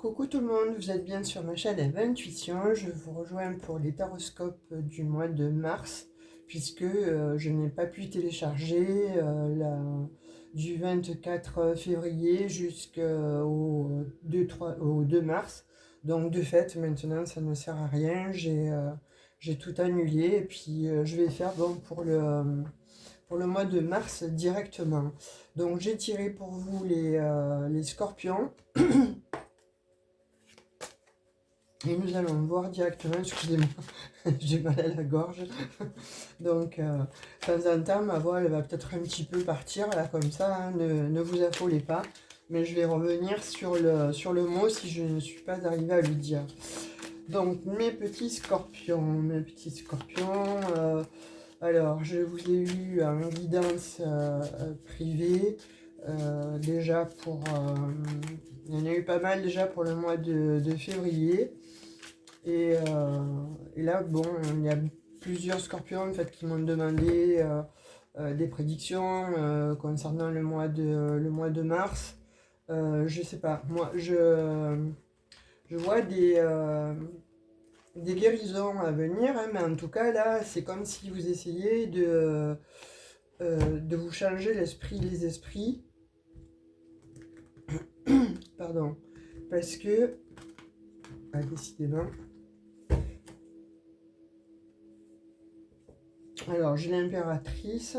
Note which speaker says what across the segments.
Speaker 1: Coucou tout le monde, vous êtes bien sur ma chaîne Eve Intuition. Je vous rejoins pour les taroscopes du mois de mars, puisque je n'ai pas pu télécharger du 24 février jusqu'au 2 mars. Donc de fait, maintenant ça ne sert à rien, j'ai tout annulé et puis je vais faire bon, pour le mois de mars directement. Donc j'ai tiré pour vous les scorpions. Et nous allons voir directement, excusez-moi, j'ai mal à la gorge. Donc, de temps en temps, ma voix elle va peut-être un petit peu partir, là, comme ça, hein, ne vous affolez pas. Mais je vais revenir sur le mot si je ne suis pas arrivée à le dire. Donc, mes petits scorpions, alors, je vous ai eu en guidance privée, déjà il y en a eu pas mal déjà pour le mois de février. Et là, bon, il y a plusieurs scorpions en fait, qui m'ont demandé des prédictions concernant le mois de mars. Je sais pas, moi je vois des guérisons à venir, hein, mais en tout cas là, c'est comme si vous essayiez de vous changer les esprits, pardon, parce que, décidément. Alors, j'ai l'impératrice.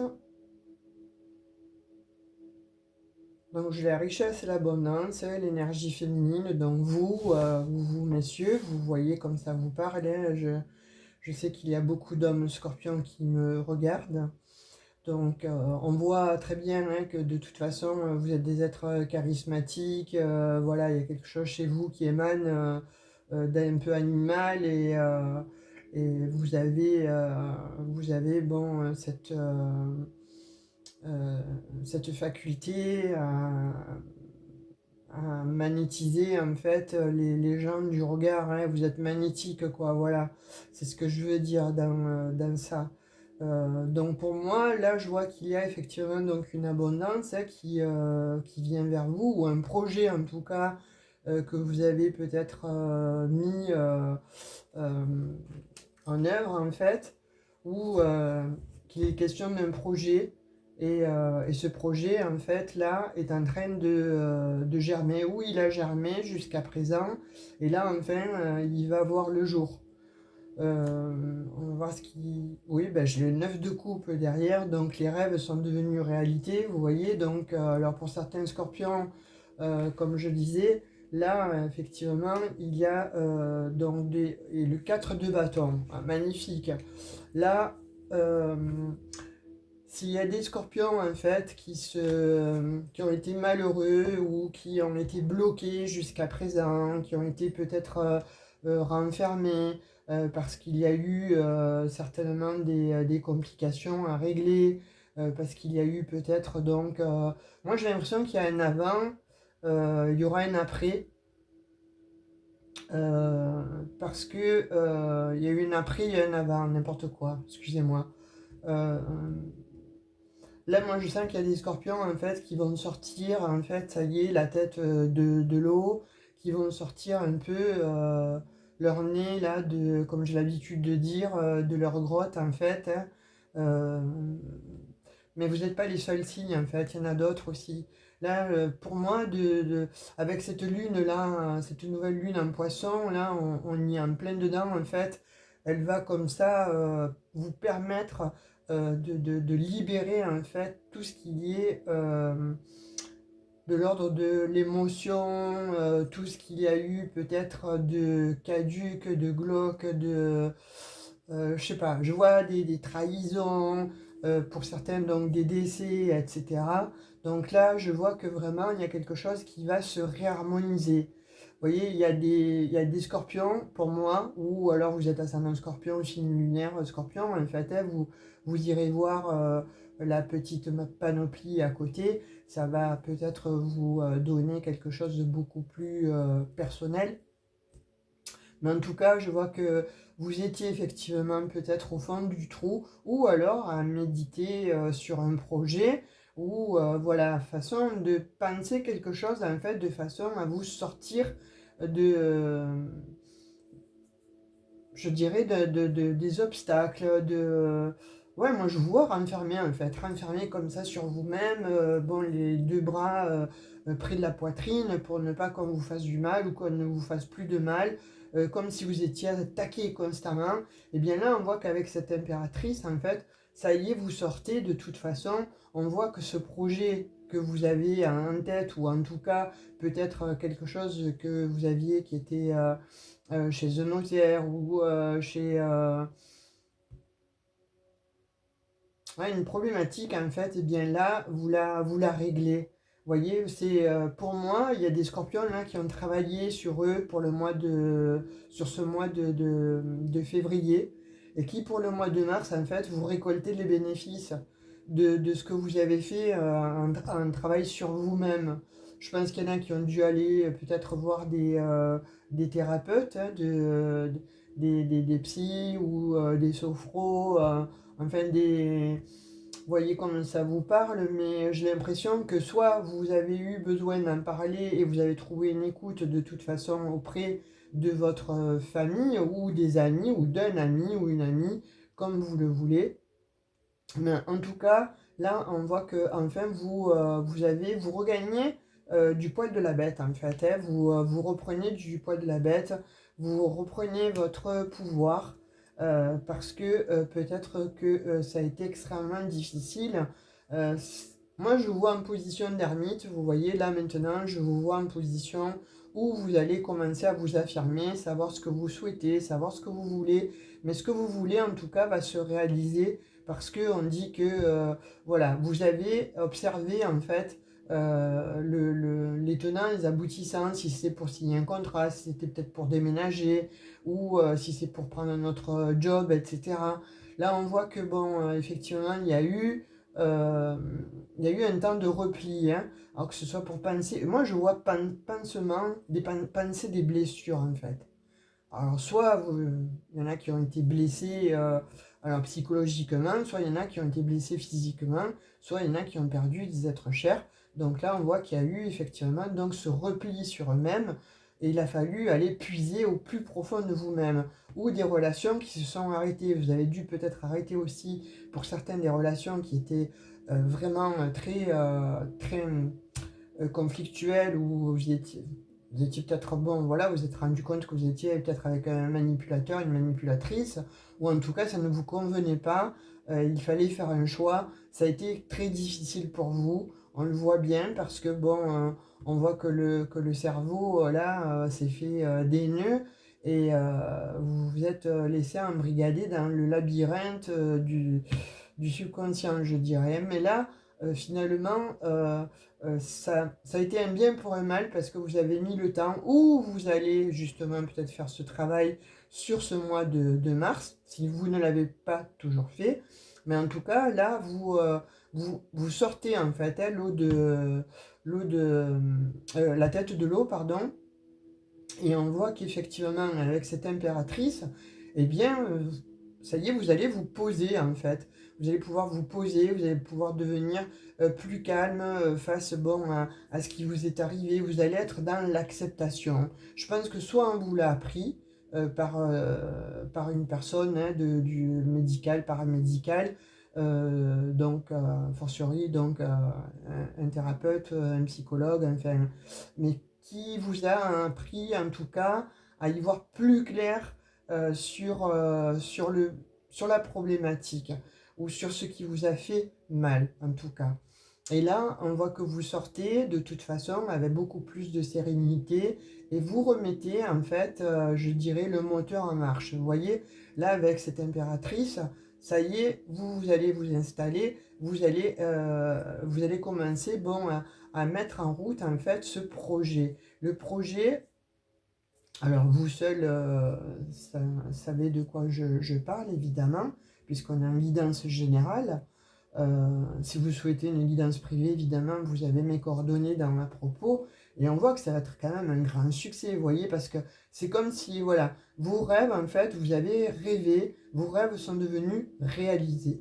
Speaker 1: Donc, j'ai la richesse et l'abondance, l'énergie féminine. Donc, vous, messieurs, vous voyez comme ça vous parle. Hein, je sais qu'il y a beaucoup d'hommes scorpions qui me regardent. Donc, on voit très bien hein, que de toute façon, vous êtes des êtres charismatiques. Voilà, il y a quelque chose chez vous qui émane d'un peu animal et vous avez bon, cette faculté à magnétiser en fait les gens du regard. Hein. Vous êtes magnétique, quoi. Voilà, c'est ce que je veux dire dans ça. Donc pour moi, là, je vois qu'il y a effectivement donc une abondance hein, qui vient vers vous, ou un projet en tout cas que vous avez peut-être mis euh, en œuvre en fait, ou qu'il est question d'un projet. Et ce projet, en fait, là, est en train de germer. Où il a germé jusqu'à présent. Et là, enfin, il va voir le jour. On va voir ce qui... Oui, ben, j'ai le 9 de coupe derrière, donc les rêves sont devenus réalité, vous voyez. Donc, alors pour certains scorpions, comme je disais, là, effectivement, il y a et le 4 de bâton. Ah, magnifique. Là, euh, s'il y a des scorpions, en fait, qui ont été malheureux ou qui ont été bloqués jusqu'à présent, qui ont été peut-être renfermés, parce qu'il y a eu certainement des complications à régler, parce qu'il y a eu peut-être donc... moi j'ai l'impression qu'il y a un avant, il y aura un après, parce que il y a eu un après, il y a un avant, n'importe quoi, excusez-moi. Euh, Là, moi, je sens qu'il y a des scorpions, en fait, qui vont sortir, en fait, ça y est, la tête de l'eau, qui vont sortir un peu leur nez, là, comme j'ai l'habitude de dire, de leur grotte, en fait. Hein. Euh, mais vous n'êtes pas les seuls signes, en fait, il y en a d'autres aussi. Là, pour moi, avec cette lune-là, cette nouvelle lune en poisson, là, on y est en plein dedans, en fait. Elle va comme ça vous permettre de libérer en fait tout ce qui est de l'ordre de l'émotion, tout ce qu'il y a eu peut-être de caduc, de glauque, je sais pas, je vois des trahisons, pour certains donc des décès, etc. Donc là, je vois que vraiment il y a quelque chose qui va se réharmoniser. Vous voyez, il y a des scorpions pour moi, ou alors vous êtes ascendant scorpion ou signe lunaire scorpion, en fait, hein, vous irez voir la petite panoplie à côté, ça va peut-être vous donner quelque chose de beaucoup plus personnel. Mais en tout cas, je vois que vous étiez effectivement peut-être au fond du trou, ou alors à méditer sur un projet, ou voilà, façon de penser quelque chose en fait, de façon à vous sortir je dirais, des obstacles, Ouais, moi je vous vois renfermé en fait, renfermé comme ça sur vous-même, bon, les deux bras près de la poitrine pour ne pas qu'on vous fasse du mal ou qu'on ne vous fasse plus de mal, comme si vous étiez attaqué constamment. Et bien là, on voit qu'avec cette impératrice, en fait, ça y est, vous sortez de toute façon. On voit que ce projet que vous avez en tête, ou en tout cas peut-être quelque chose que vous aviez qui était chez un notaire ou chez ouais, une problématique en fait, et bien là, vous la réglez. Vous voyez, c'est pour moi, il y a des scorpions là qui ont travaillé sur eux pour sur ce mois de février, et qui pour le mois de mars, en fait, vous récoltez les bénéfices de ce que vous avez fait en travail sur vous-même. Je pense qu'il y en a qui ont dû aller peut-être voir des thérapeutes, hein, des psys ou des sophros. Enfin, vous voyez comment ça vous parle, mais j'ai l'impression que soit vous avez eu besoin d'en parler et vous avez trouvé une écoute de toute façon auprès de votre famille ou des amis ou d'un ami ou une amie, comme vous le voulez. Mais en tout cas, là, on voit que enfin vous regagnez du poil de la bête en fait, hein. Vous reprenez du poil de la bête, vous reprenez votre pouvoir parce que peut-être que ça a été extrêmement difficile. Moi, je vous vois en position d'ermite, vous voyez là maintenant, je vous vois en position où vous allez commencer à vous affirmer, savoir ce que vous souhaitez, savoir ce que vous voulez, mais ce que vous voulez en tout cas va se réaliser parce qu'on dit que voilà, vous avez observé en fait les tenants, les aboutissants, si c'était pour signer un contrat, si c'était peut-être pour déménager, ou si c'est pour prendre un autre job, etc. Là, on voit que bon, effectivement, euh, il y a eu un temps de repli, hein, alors que ce soit pour penser. Moi, je vois pansement, penser des blessures en fait. Alors, soit il y en a qui ont été blessés alors, psychologiquement, soit il y en a qui ont été blessés physiquement, soit il y en a qui ont perdu des êtres chers. Donc là, on voit qu'il y a eu effectivement donc, ce repli sur eux-mêmes et il a fallu aller puiser au plus profond de vous-même. Ou des relations qui se sont arrêtées. Vous avez dû peut-être arrêter aussi pour certaines des relations qui étaient vraiment très conflictuelles où vous étiez peut-être, bon, voilà, vous êtes rendu compte que vous étiez peut-être avec un manipulateur, une manipulatrice, ou en tout cas, ça ne vous convenait pas, il fallait faire un choix, ça a été très difficile pour vous, on le voit bien, parce que, bon, on voit que le cerveau, là, s'est fait des nœuds, et vous vous êtes laissé embrigader dans le labyrinthe du subconscient, je dirais. Mais là, finalement, ça a été un bien pour un mal parce que vous avez mis le temps où vous allez justement peut-être faire ce travail sur ce mois de mars, si vous ne l'avez pas toujours fait. Mais en tout cas, là, vous sortez en fait hein, la tête de l'eau, pardon, et on voit qu'effectivement, avec cette impératrice, eh bien, ça y est, vous allez vous poser en fait. Vous allez pouvoir vous poser, vous allez pouvoir devenir plus calme face bon, à ce qui vous est arrivé. Vous allez être dans l'acceptation. Je pense que soit on vous l'a appris par une personne hein, du médical, paramédical, donc fortiori donc un thérapeute, un psychologue, enfin, mais qui vous a appris en tout cas à y voir plus clair sur la problématique ou sur ce qui vous a fait mal en tout cas. Et là, on voit que vous sortez de toute façon avec beaucoup plus de sérénité et vous remettez en fait, je dirais, le moteur en marche. Vous voyez, là avec cette impératrice, ça y est, vous allez vous installer, vous allez commencer bon, à mettre en route en fait ce projet. Le projet, alors vous seul savez de quoi je parle évidemment, puisqu'on a une guidance générale. Si vous souhaitez une guidance privée, évidemment, vous avez mes coordonnées dans ma propos. Et on voit que ça va être quand même un grand succès, vous voyez, parce que c'est comme si, voilà, vos rêves, en fait, vous avez rêvé, vos rêves sont devenus réalité.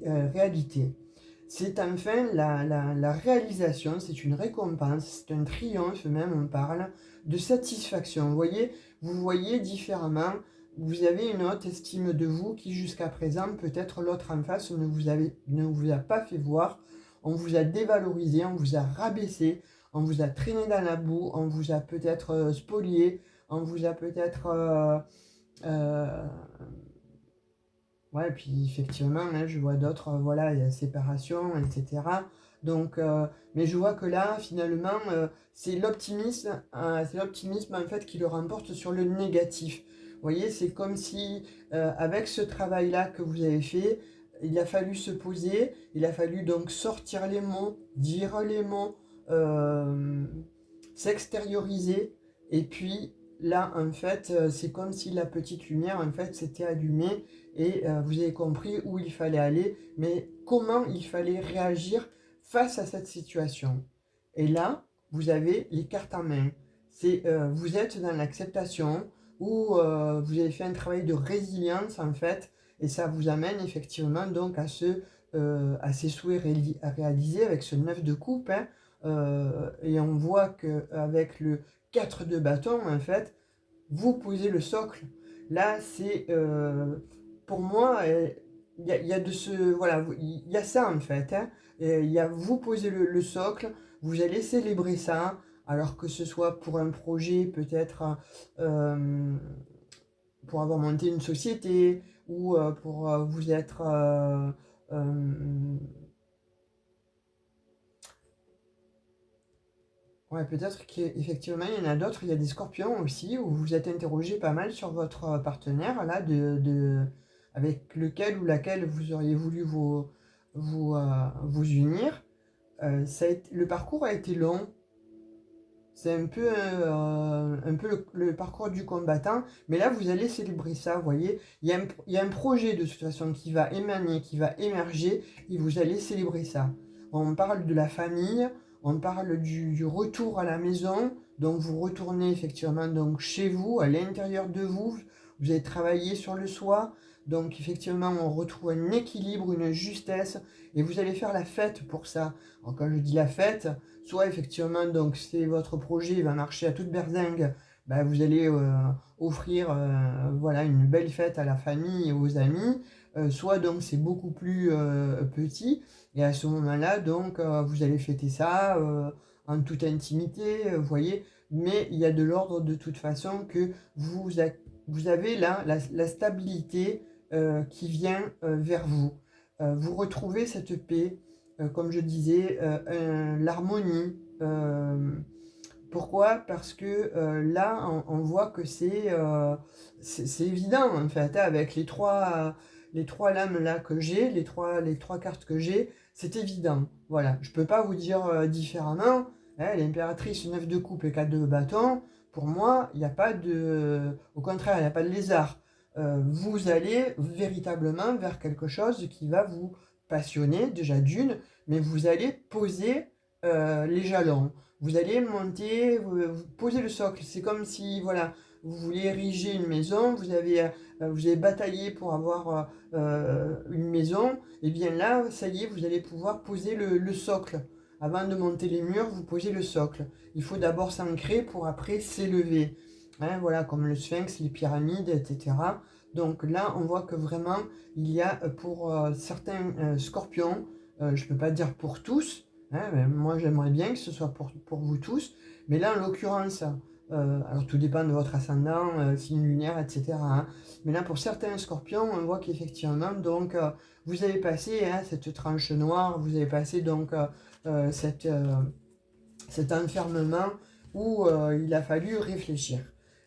Speaker 1: c'est enfin la réalisation, c'est une récompense, c'est un triomphe même, on parle de satisfaction. Vous voyez différemment, vous avez une haute estime de vous qui jusqu'à présent, peut-être l'autre en face ne vous a pas fait voir, on vous a dévalorisé, on vous a rabaissé, on vous a traîné dans la boue, on vous a peut-être spolié, on vous a peut-être... euh, ouais, puis effectivement, là, je vois d'autres, voilà, il y a séparation, etc. Donc, mais je vois que là, finalement, c'est l'optimisme en fait qui le remporte sur le négatif. Vous voyez, c'est comme si, avec ce travail-là que vous avez fait, il a fallu se poser, il a fallu donc sortir les mots, dire les mots, euh, s'extérioriser, et puis là, en fait, c'est comme si la petite lumière, en fait, s'était allumée et vous avez compris où il fallait aller, mais comment il fallait réagir face à cette situation. Et là, vous avez les cartes en main. Vous êtes dans l'acceptation où vous avez fait un travail de résilience en fait, et ça vous amène effectivement donc à ces souhaits à réaliser avec ce 9 de coupe. Hein, et on voit qu'avec le 4 de bâton, en fait, vous posez le socle. Là, pour moi, il y a de ce, voilà, il y a ça en fait. Hein. Il y a vous posez le socle, vous allez célébrer ça, alors que ce soit pour un projet, peut-être euh, pour avoir monté une société, ou pour vous être euh, ouais, peut-être qu'effectivement, il y en a d'autres. Il y a des scorpions aussi, où vous êtes interrogé pas mal sur votre partenaire, là, avec lequel ou laquelle vous auriez voulu vous unir. Le parcours a été long. C'est un peu le parcours du combattant. Mais là, vous allez célébrer ça, vous voyez. Il y a un projet de toute façon qui va émaner, qui va émerger, et vous allez célébrer ça. On parle de la famille, on parle du retour à la maison. Donc vous retournez effectivement donc chez vous, à l'intérieur de vous. Vous allez travailler sur le soi. Donc effectivement, on retrouve un équilibre, une justesse, et vous allez faire la fête pour ça. Alors, quand je dis la fête, soit effectivement, donc c'est votre projet va marcher à toute berzingue, bah, vous allez offrir voilà, une belle fête à la famille et aux amis, soit donc c'est beaucoup plus petit, et à ce moment-là, donc vous allez fêter ça en toute intimité, vous voyez, mais il y a de l'ordre de toute façon que vous avez là la stabilité qui vient vers vous. Vous retrouvez cette paix, comme je disais, l'harmonie. Pourquoi? Parce que là, on voit que c'est évident, en fait, hein, avec les trois lames là que j'ai, les trois cartes que j'ai, c'est évident. Voilà, je peux pas vous dire différemment. Hein, l'impératrice 9 de coupe et 4 de bâton, pour moi, il n'y a pas de... Au contraire, il n'y a pas de lézard. Vous allez véritablement vers quelque chose qui va vous passionner, déjà d'une, mais vous allez poser les jalons. Vous allez monter, vous posez le socle. C'est comme si, voilà, vous voulez ériger une maison, vous avez bataillé pour avoir une maison, et bien là, ça y est, vous allez pouvoir poser le socle. Avant de monter les murs, vous posez le socle. Il faut d'abord s'ancrer pour après s'élever. Hein, voilà, comme le sphinx, les pyramides, etc. Donc là, on voit que vraiment, il y a pour certains scorpions, je ne peux pas dire pour tous, hein, mais moi j'aimerais bien que ce soit pour vous tous, mais là en l'occurrence, alors tout dépend de votre ascendant, signe lunaire, etc. Hein, mais là pour certains scorpions, on voit qu'effectivement, donc vous avez passé hein, cette tranche noire, vous avez passé donc euh, cette, euh, cet enfermement où il a fallu réfléchir.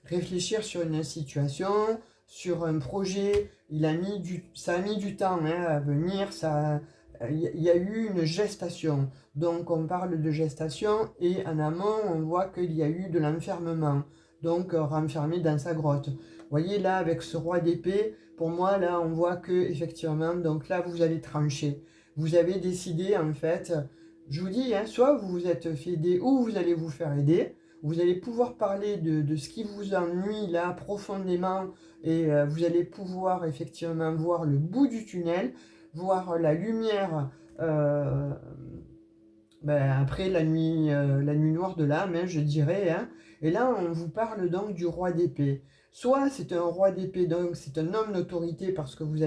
Speaker 1: Réfléchir sur une situation, sur un projet, ça a mis du temps hein, à venir, il y a eu une gestation. Donc on parle de gestation et en amont on voit qu'il y a eu de l'enfermement, donc renfermé dans sa grotte. Vous voyez là avec ce roi d'épée, pour moi là on voit que effectivement, donc là vous allez trancher. Vous avez décidé en fait, je vous dis, hein, soit vous vous êtes fait aider ou vous allez vous faire aider. Vous allez pouvoir parler de ce qui vous ennuie là profondément et vous allez pouvoir effectivement voir le bout du tunnel, voir la lumière Euh, Après la nuit noire de l'âme, hein, je dirais. Hein. Et là, on vous parle donc du roi d'épée. Soit c'est un roi d'épée, donc c'est un homme d'autorité parce que vous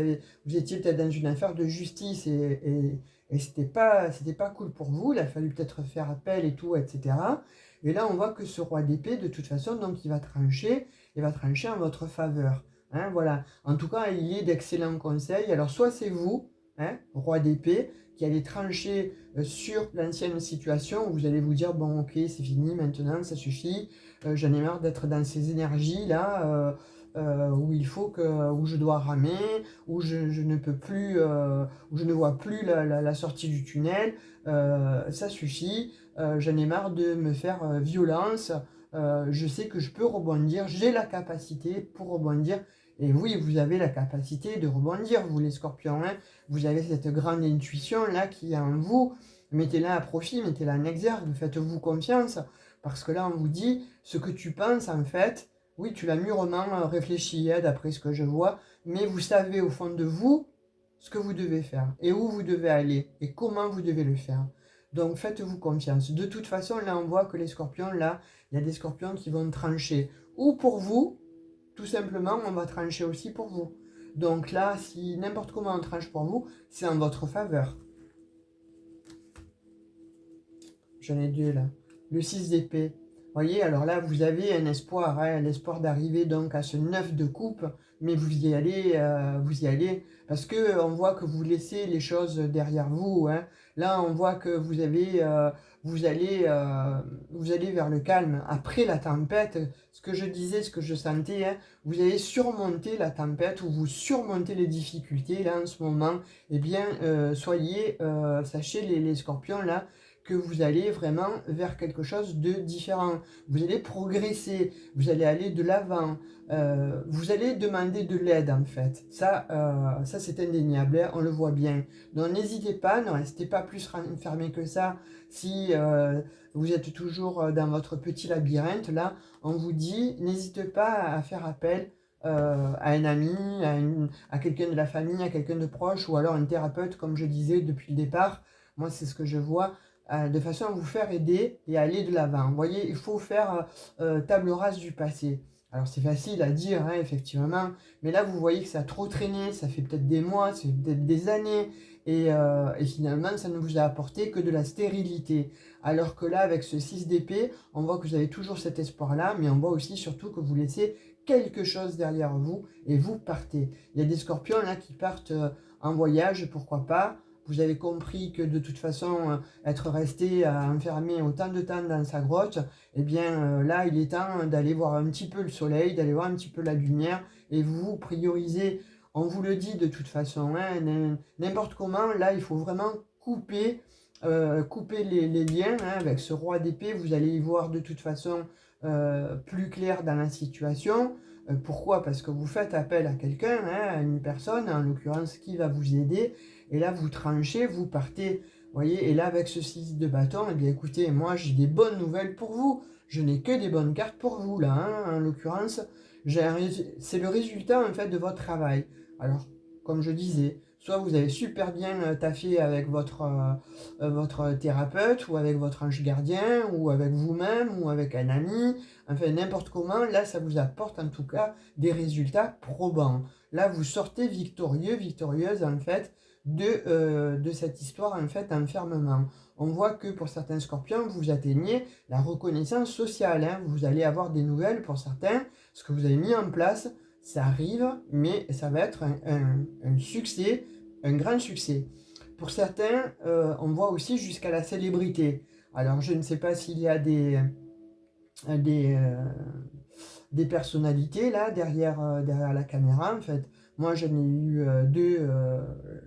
Speaker 1: étiez peut-être dans une affaire de justice et c'était pas cool pour vous. Il a fallu peut-être faire appel et tout, etc. Et là, on voit que ce roi d'épée, de toute façon, donc il va trancher en votre faveur. Hein, voilà. En tout cas, il est d'excellents conseils. Alors, soit c'est vous, hein, roi d'épée, qui allez trancher sur l'ancienne situation où vous allez vous dire bon ok c'est fini maintenant ça suffit j'en ai marre d'être dans ces énergies là où il faut que où je dois ramer où je ne peux plus où je ne vois plus la sortie du tunnel ça suffit j'en ai marre de me faire violence je sais que je peux rebondir j'ai la capacité pour rebondir et oui, vous avez la capacité de rebondir, vous les scorpions, hein. Vous avez cette grande intuition là qui est en vous. Mettez-la à profit, mettez-la en exergue, faites-vous confiance. Parce que là, on vous dit, ce que tu penses en fait, oui, tu l'as mûrement réfléchi, hein, d'après ce que je vois, mais vous savez au fond de vous ce que vous devez faire, et où vous devez aller, et comment vous devez le faire. Donc faites-vous confiance. De toute façon, là, on voit que les scorpions, là, il y a des scorpions qui vont trancher. Ou pour vous, tout simplement, on va trancher aussi pour vous. Donc là, si n'importe comment on tranche pour vous, c'est en votre faveur. J'en ai deux là. Le 6 d'épée. Voyez, alors là, vous avez un espoir, hein, l'espoir d'arriver donc à ce 9 de coupe, mais vous y allez, parce que on voit que vous laissez les choses derrière vous. Hein. Là, on voit que vous allez, vous allez vers le calme. Après la tempête, ce que je disais, ce que je sentais, hein, vous allez surmonter la tempête ou vous surmontez les difficultés là en ce moment. Eh bien, sachez les scorpions là que vous allez vraiment vers quelque chose de différent. Vous allez progresser, vous allez aller de l'avant, vous allez demander de l'aide en fait. Ça c'est indéniable, hein, on le voit bien. Donc n'hésitez pas, ne restez pas plus fermé que ça. Si vous êtes toujours dans votre petit labyrinthe, là, on vous dit, n'hésitez pas à faire appel à un ami, à quelqu'un de la famille, à quelqu'un de proche, ou alors un thérapeute, comme je disais depuis le départ. Moi, c'est ce que je vois de façon à vous faire aider et à aller de l'avant. Vous voyez, il faut faire table rase du passé. Alors c'est facile à dire, hein, effectivement, mais là vous voyez que ça a trop traîné, ça fait peut-être des mois, ça fait peut-être des années, et finalement ça ne vous a apporté que de la stérilité. Alors que là, avec ce 6 d'épée, on voit que vous avez toujours cet espoir-là, mais on voit aussi surtout que vous laissez quelque chose derrière vous et vous partez. Il y a des scorpions là qui partent en voyage, pourquoi pas, vous avez compris que de toute façon, être resté enfermé autant de temps dans sa grotte, eh bien là, il est temps d'aller voir un petit peu le soleil, d'aller voir un petit peu la lumière, et vous priorisez, on vous le dit de toute façon, hein, n'importe comment, là, il faut vraiment couper les liens hein, avec ce roi d'épée, vous allez y voir de toute façon plus clair dans la situation. Pourquoi? Parce que vous faites appel à quelqu'un, hein, à une personne, en l'occurrence, qui va vous aider, et là, vous tranchez, vous partez. Voyez, et là, avec ce 6 de bâton, eh bien, écoutez, moi, j'ai des bonnes nouvelles pour vous. Je n'ai que des bonnes cartes pour vous, là, hein, en l'occurrence. C'est le résultat, en fait, de votre travail. Alors, comme je disais, soit vous avez super bien taffé avec votre thérapeute, ou avec votre ange gardien, ou avec vous-même, ou avec un ami. Enfin, n'importe comment, là, ça vous apporte, en tout cas, des résultats probants. Là, vous sortez victorieux, victorieuse, en fait, de cette histoire en fait enfermement. On voit que pour certains scorpions, vous atteignez la reconnaissance sociale. Hein. Vous allez avoir des nouvelles pour certains. Ce que vous avez mis en place, ça arrive, mais ça va être un succès, un grand succès. Pour certains, on voit aussi jusqu'à la célébrité. Alors je ne sais pas s'il y a des, euh, des personnalités là derrière la caméra en fait. Moi j'en ai eu deux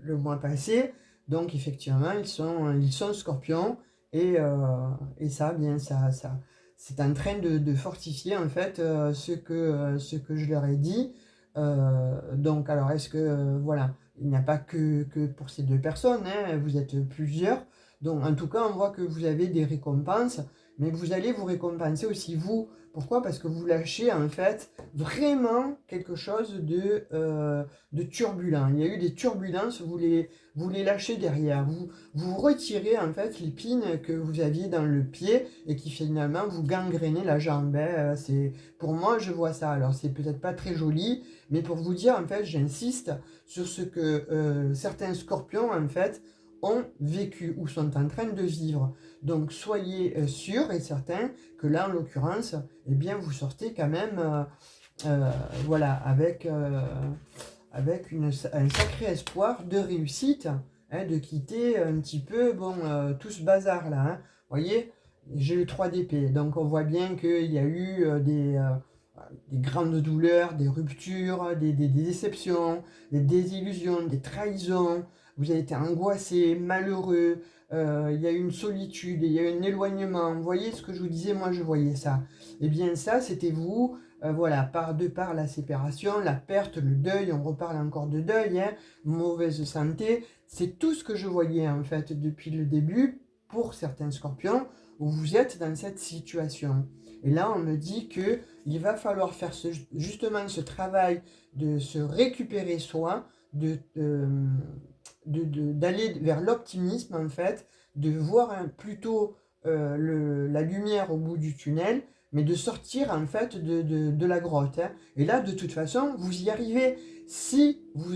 Speaker 1: le mois passé, donc effectivement ils sont scorpions et ça bien ça c'est en train de fortifier en fait ce que je leur ai dit. Donc alors est-ce que voilà, il n'y a pas que pour ces deux personnes, hein, vous êtes plusieurs. Donc en tout cas on voit que vous avez des récompenses mais vous allez vous récompenser aussi vous. Pourquoi? Parce que vous lâchez en fait vraiment quelque chose de turbulent. Il y a eu des turbulences, vous les lâchez derrière. Vous retirez en fait l'épine que vous aviez dans le pied et qui finalement vous gangrénait la jambe. Hein. Pour moi, je vois ça. Alors c'est peut-être pas très joli, mais pour vous dire en fait, j'insiste sur ce que certains scorpions en fait ont vécu ou sont en train de vivre. Donc soyez sûrs et certains que là, en l'occurrence, eh bien, vous sortez quand même voilà, avec un sacré espoir de réussite, hein, de quitter un petit peu bon, tout ce bazar-là. Hein. Vous voyez, j'ai le 3 d'épée, donc on voit bien qu'il y a eu des grandes douleurs, des ruptures, des déceptions, des désillusions, des trahisons. Vous avez été angoissé, malheureux, il y a eu une solitude, il y a eu un éloignement. Vous voyez ce que je vous disais, moi je voyais ça. Eh bien ça, c'était vous, voilà, de par la séparation, la perte, le deuil, on reparle encore de deuil, hein, mauvaise santé. C'est tout ce que je voyais en fait depuis le début pour certains scorpions où vous êtes dans cette situation. Et là, on me dit que il va falloir faire justement ce travail de se récupérer soi, d'aller vers l'optimisme en fait, de voir plutôt la lumière au bout du tunnel, mais de sortir en fait de la grotte. Hein. Et là, de toute façon, vous y arrivez. Si vous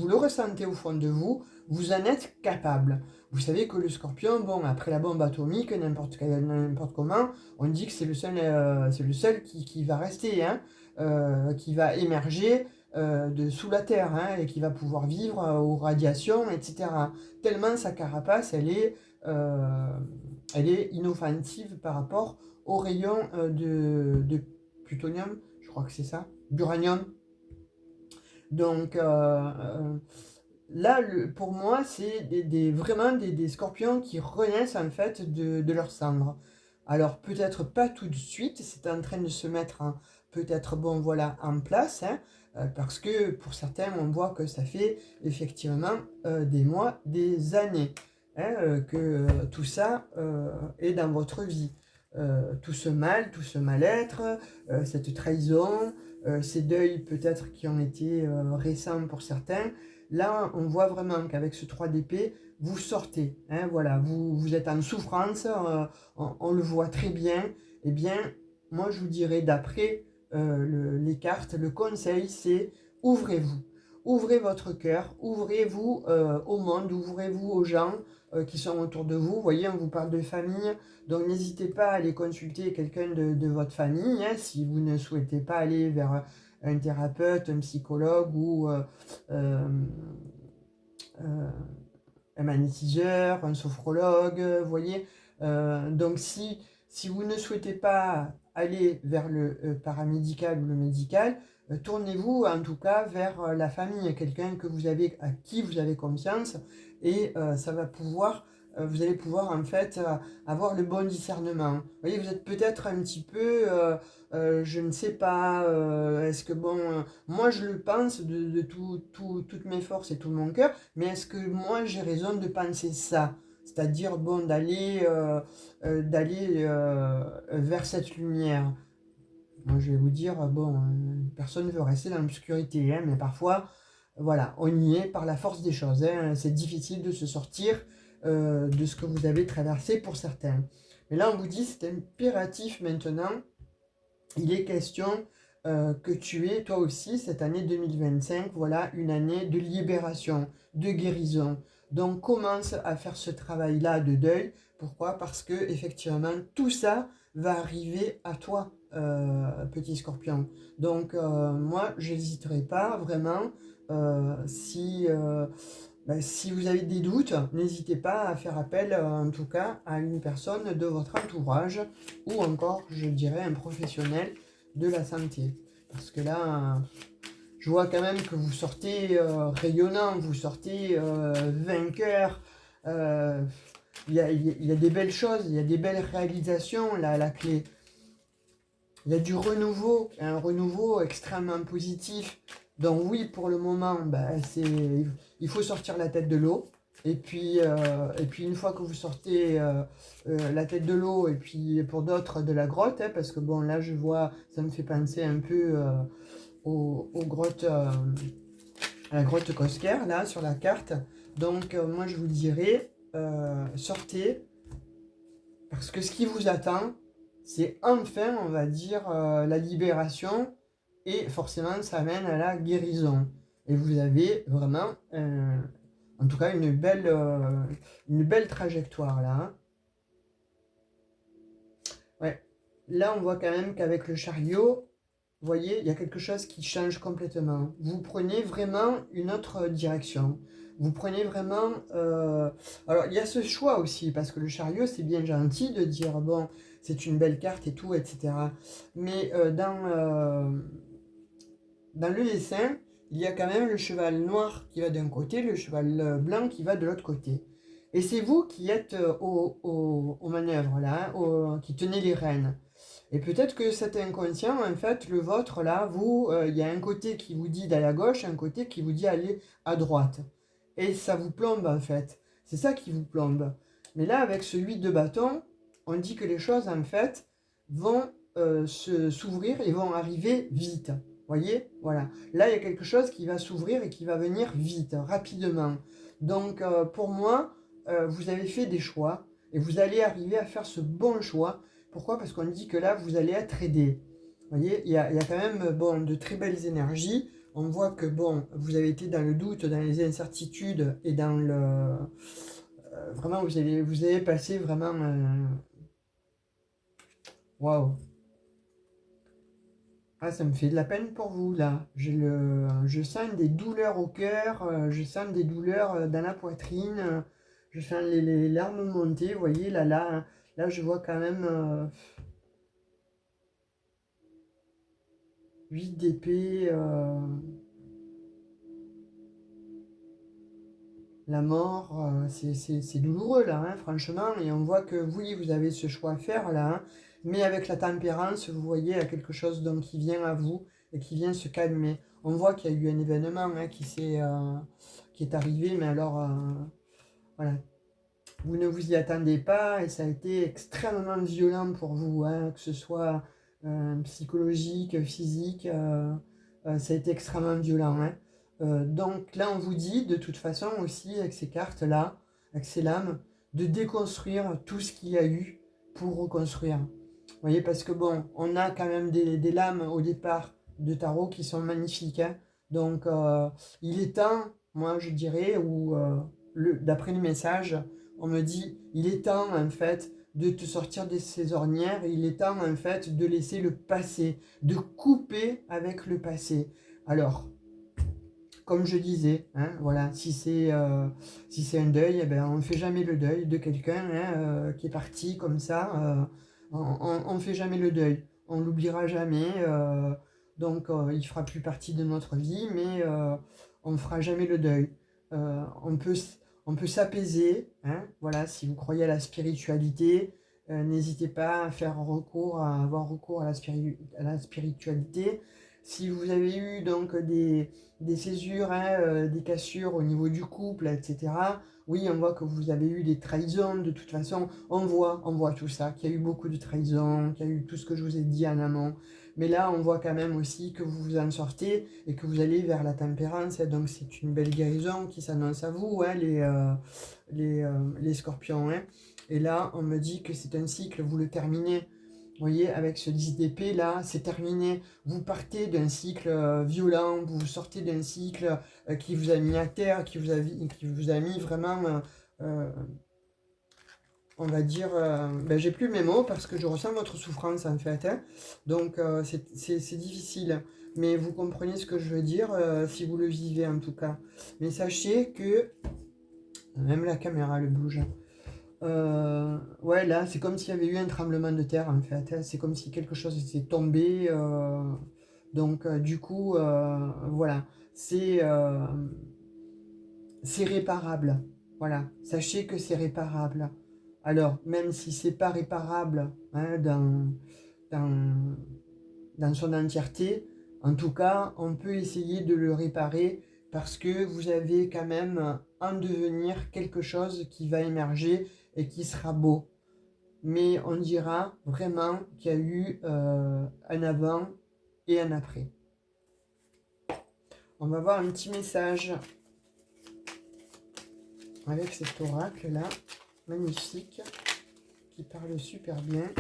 Speaker 1: le ressentez au fond de vous, vous en êtes capable. Vous savez que le scorpion, bon, après la bombe atomique, n'importe comment, on dit que c'est le seul qui va rester, hein, qui va émerger sous la terre, hein, et qui va pouvoir vivre aux radiations, etc. Tellement sa carapace, elle est inoffensive par rapport aux rayons de plutonium, je crois que c'est ça, d'uranium. Donc là, pour moi, c'est vraiment des scorpions qui renaissent en fait de leur cendre. Alors peut-être pas tout de suite, c'est en train de se mettre peut-être bon voilà en place, hein, parce que pour certains, on voit que ça fait effectivement des mois, des années, hein, que tout ça est dans votre vie. Tout ce mal, tout ce mal-être, cette trahison, ces deuils peut-être qui ont été récents pour certains. Là, on voit vraiment qu'avec ce 3 d'épée, vous sortez. Hein, voilà, vous êtes en souffrance, on le voit très bien. Eh bien, moi, je vous dirais, d'après les cartes, le conseil, c'est ouvrez-vous. Ouvrez votre cœur, ouvrez-vous au monde, ouvrez-vous aux gens qui sont autour de vous. Vous voyez, on vous parle de famille, donc n'hésitez pas à aller consulter quelqu'un de votre famille, hein, si vous ne souhaitez pas aller vers un thérapeute, un psychologue ou euh, euh, un magnétiseur, un sophrologue, vous voyez. Donc si vous ne souhaitez pas aller vers le paramédical ou le médical, tournez-vous en tout cas vers la famille, quelqu'un à qui vous avez confiance, et ça va pouvoir vous allez pouvoir en fait avoir le bon discernement. Vous voyez, vous êtes peut-être un petit peu, je ne sais pas, est-ce que bon, moi je le pense de toutes mes forces et tout mon cœur, mais est-ce que moi j'ai raison de penser ça? C'est-à-dire, bon, d'aller vers cette lumière. Moi, je vais vous dire, bon, personne ne veut rester dans l'obscurité, hein, mais parfois, voilà, on y est par la force des choses. Hein. C'est difficile de se sortir de ce que vous avez traversé pour certains. Mais là, on vous dit, c'est impératif maintenant. Il est question que tu aies, toi aussi, cette année 2025, voilà, une année de libération, de guérison. Donc, commence à faire ce travail-là de deuil. Pourquoi? Parce que, effectivement, tout ça va arriver à toi, petit scorpion. Donc, moi, je n'hésiterai pas vraiment. Si vous avez des doutes, n'hésitez pas à faire appel, en tout cas, à une personne de votre entourage ou encore, je dirais, un professionnel de la santé. Parce que là, je vois quand même que vous sortez rayonnant, vous sortez vainqueur. Il y a des belles choses, il y a des belles réalisations là à la clé. Il y a du renouveau, un renouveau extrêmement positif. Donc oui, pour le moment, il faut sortir la tête de l'eau. Et puis une fois que vous sortez la tête de l'eau, et puis pour d'autres de la grotte, hein, parce que bon là je vois, ça me fait penser un peu aux grottes, à la grotte Cosquer là sur la carte. Donc moi je vous dirais, sortez, parce que ce qui vous attend, c'est enfin, on va dire, la libération, et forcément ça mène à la guérison. Et vous avez vraiment en tout cas une belle trajectoire là, hein. Ouais. Là, on voit quand même qu'avec le chariot, vous voyez, il y a quelque chose qui change complètement. Vous prenez vraiment une autre direction. Vous prenez vraiment... Alors, il y a ce choix aussi, parce que le chariot, c'est bien gentil de dire, bon, c'est une belle carte et tout, etc. Mais dans le dessin, il y a quand même le cheval noir qui va d'un côté, le cheval blanc qui va de l'autre côté. Et c'est vous qui êtes aux manœuvres, là, hein, qui tenez les rênes. Et peut-être que cet inconscient, en fait, le vôtre, là, vous, il y a un côté qui vous dit d'aller à gauche, un côté qui vous dit d'aller à droite. Et ça vous plombe, en fait. C'est ça qui vous plombe. Mais là, avec celui de bâton, on dit que les choses, en fait, vont s'ouvrir et vont arriver vite. Voyez, voilà. Là, il y a quelque chose qui va s'ouvrir et qui va venir vite, rapidement. Donc, pour moi, vous avez fait des choix et vous allez arriver à faire ce bon choix. Pourquoi? Parce qu'on dit que là, vous allez être aidé. Vous voyez, il y a quand même bon, de très belles énergies. On voit que bon, vous avez été dans le doute, dans les incertitudes et dans le... vraiment, vous avez passé vraiment... Waouh! Ah, ça me fait de la peine pour vous, là. Je sens des douleurs au cœur, je sens des douleurs dans la poitrine, je sens les larmes monter, vous voyez, là, je vois quand même 8 d'épée, la mort, c'est douloureux, là, hein, franchement, et on voit que oui, vous avez ce choix à faire, là, hein, mais avec la tempérance, vous voyez, il y a quelque chose donc, qui vient à vous et qui vient se calmer. On voit qu'il y a eu un événement hein, qui est arrivé, mais alors, voilà, vous ne vous y attendez pas et ça a été extrêmement violent pour vous, hein, que ce soit psychologique, physique, ça a été extrêmement violent, hein. Donc là, on vous dit de toute façon aussi avec ces cartes-là, avec ces lames, de déconstruire tout ce qu'il y a eu pour reconstruire. Vous voyez, parce que bon, on a quand même des lames au départ de tarot qui sont magnifiques, hein. Donc il est temps, moi je dirais, ou d'après le message, on me dit, il est temps en fait de te sortir de ces ornières, il est temps en fait de laisser le passé, de couper avec le passé. Alors, comme je disais, hein, voilà, si c'est un deuil, eh ben, on ne fait jamais le deuil de quelqu'un hein, qui est parti comme ça. On ne fait jamais le deuil. On l'oubliera jamais. Donc, il fera plus partie de notre vie, mais on ne fera jamais le deuil. Euh, on peut, on peut s'apaiser. Hein, voilà, si vous croyez à la spiritualité, n'hésitez pas à faire recours, à avoir recours à à la spiritualité. Si vous avez eu donc des césures, hein, des cassures au niveau du couple, etc. Oui, on voit que vous avez eu des trahisons, de toute façon, on voit tout ça, qu'il y a eu beaucoup de trahisons, qu'il y a eu tout ce que je vous ai dit en amont. Mais là, on voit quand même aussi que vous vous en sortez et que vous allez vers la tempérance. Et donc, c'est une belle guérison qui s'annonce à vous, hein, les scorpions. Hein. Et là, on me dit que c'est un cycle, vous le terminez. Vous voyez, avec ce 10 d'épée là, c'est terminé. Vous partez d'un cycle violent, vous sortez d'un cycle qui vous a mis à terre, qui vous a mis vraiment, euh, on va dire, ben, j'ai plus mes mots parce que je ressens votre souffrance en fait. Hein. Donc c'est difficile. Mais vous comprenez ce que je veux dire si vous le vivez en tout cas. Mais sachez que, même la caméra le bouge. Ouais, là, c'est comme s'il y avait eu un tremblement de terre, en fait. Hein. C'est comme si quelque chose était tombé. Donc, du coup, voilà. C'est euh, c'est réparable. Voilà. Sachez que c'est réparable. Alors, même si c'est pas réparable hein, dans son entièreté, en tout cas, on peut essayer de le réparer parce que vous avez quand même en devenir quelque chose qui va émerger et qui sera beau. Mais on dira vraiment qu'il y a eu un avant et un après. On va voir un petit message avec cet oracle là, magnifique, qui parle super bien.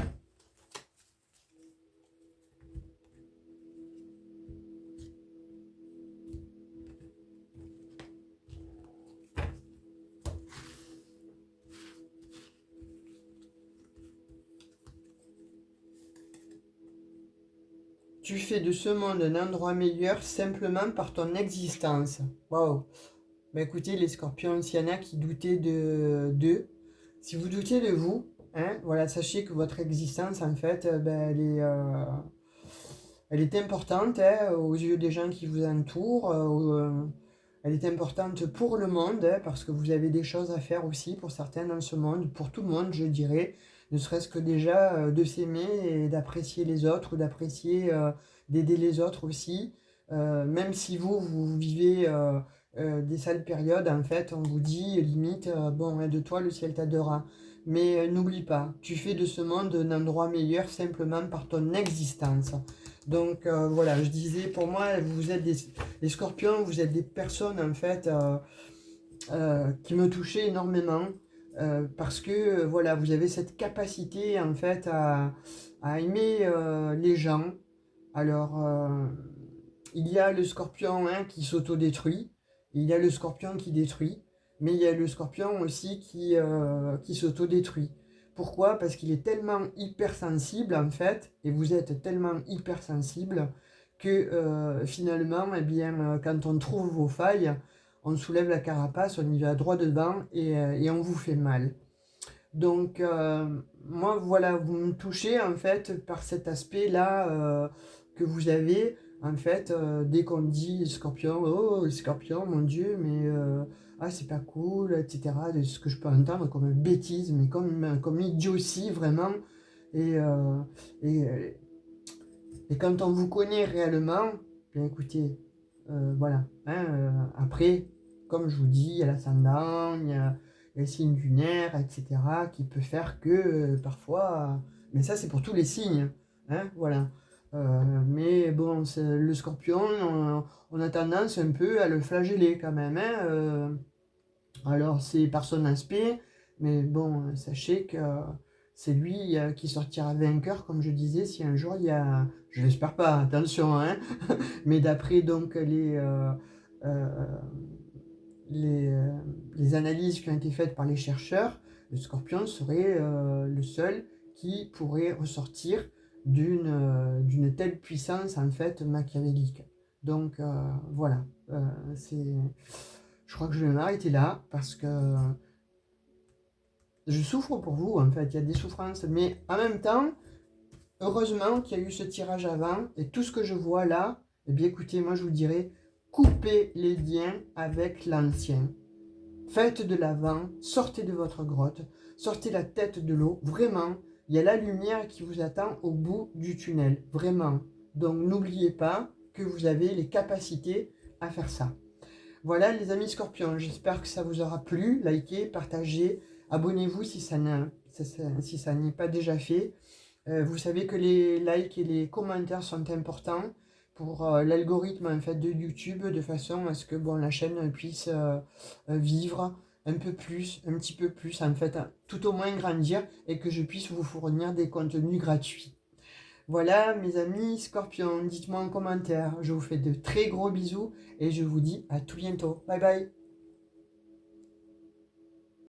Speaker 1: Tu fais de ce monde un endroit meilleur simplement par ton existence. Waouh! Bah écoutez, les scorpions, s'il y en a qui doutaient d'eux, si vous doutez de vous, hein, voilà, sachez que votre existence, en fait, elle est importante hein, aux yeux des gens qui vous entourent. Elle est importante pour le monde, hein, parce que vous avez des choses à faire aussi pour certains dans ce monde, pour tout le monde, je dirais. Ne serait-ce que déjà de s'aimer et d'apprécier les autres, ou d'apprécier, d'aider les autres aussi. Même si vous vivez des sales périodes, en fait, on vous dit limite, bon, aide-toi, le ciel t'aidera. Mais n'oublie pas, tu fais de ce monde un endroit meilleur simplement par ton existence. Donc voilà, je disais, pour moi, vous êtes les scorpions, vous êtes des personnes en fait qui me touchaient énormément parce que voilà, vous avez cette capacité en fait à aimer les gens. Alors, il y a le scorpion hein, qui s'autodétruit, il y a le scorpion qui détruit, mais il y a le scorpion aussi qui s'autodétruit. Pourquoi? Parce qu'il est tellement hypersensible en fait, et vous êtes tellement hypersensible que finalement, eh bien, quand on trouve vos failles, on soulève la carapace, on y va droit dedans et on vous fait mal. Donc, moi, voilà, vous me touchez en fait par cet aspect-là que vous avez. En fait, dès qu'on dit scorpion, oh, le scorpion, mon Dieu, mais ah, c'est pas cool, etc. De ce que je peux entendre comme bêtise, mais comme idiotie, vraiment. Et, euh, et, euh, et quand on vous connaît réellement, bien écoutez, voilà. Hein, après, comme je vous dis, il y a l'ascendant, il y a les signes lunaires, etc., qui peut faire que parfois. Mais ça, c'est pour tous les signes. Hein, voilà. Mais bon, le scorpion, on a tendance un peu à le flageller quand même. Hein, alors, c'est par son aspect, mais bon, sachez que c'est lui qui sortira vainqueur, comme je disais, si un jour il y a. Je l'espère pas, attention, hein, mais d'après donc euh, les, euh, les analyses qui ont été faites par les chercheurs, le scorpion serait le seul qui pourrait ressortir d'une telle puissance en fait machiavélique. Donc voilà, je crois que je vais m'arrêter là parce que je souffre pour vous en fait, il y a des souffrances, mais en même temps, heureusement qu'il y a eu ce tirage avant et tout ce que je vois là, eh bien écoutez, moi je vous dirais, coupez les liens avec l'ancien. Faites de l'avant, sortez de votre grotte, sortez la tête de l'eau, vraiment, il y a la lumière qui vous attend au bout du tunnel, vraiment. Donc n'oubliez pas que vous avez les capacités à faire ça. Voilà les amis scorpions, j'espère que ça vous aura plu, likez, partagez, abonnez-vous si ça n'est pas déjà fait. Vous savez que les likes et les commentaires sont importants pour l'algorithme en fait, de YouTube, de façon à ce que bon, la chaîne puisse vivre un peu plus, un petit peu plus, en fait, tout au moins grandir et que je puisse vous fournir des contenus gratuits. Voilà mes amis scorpions, dites-moi en commentaire. Je vous fais de très gros bisous et je vous dis à tout bientôt. Bye bye.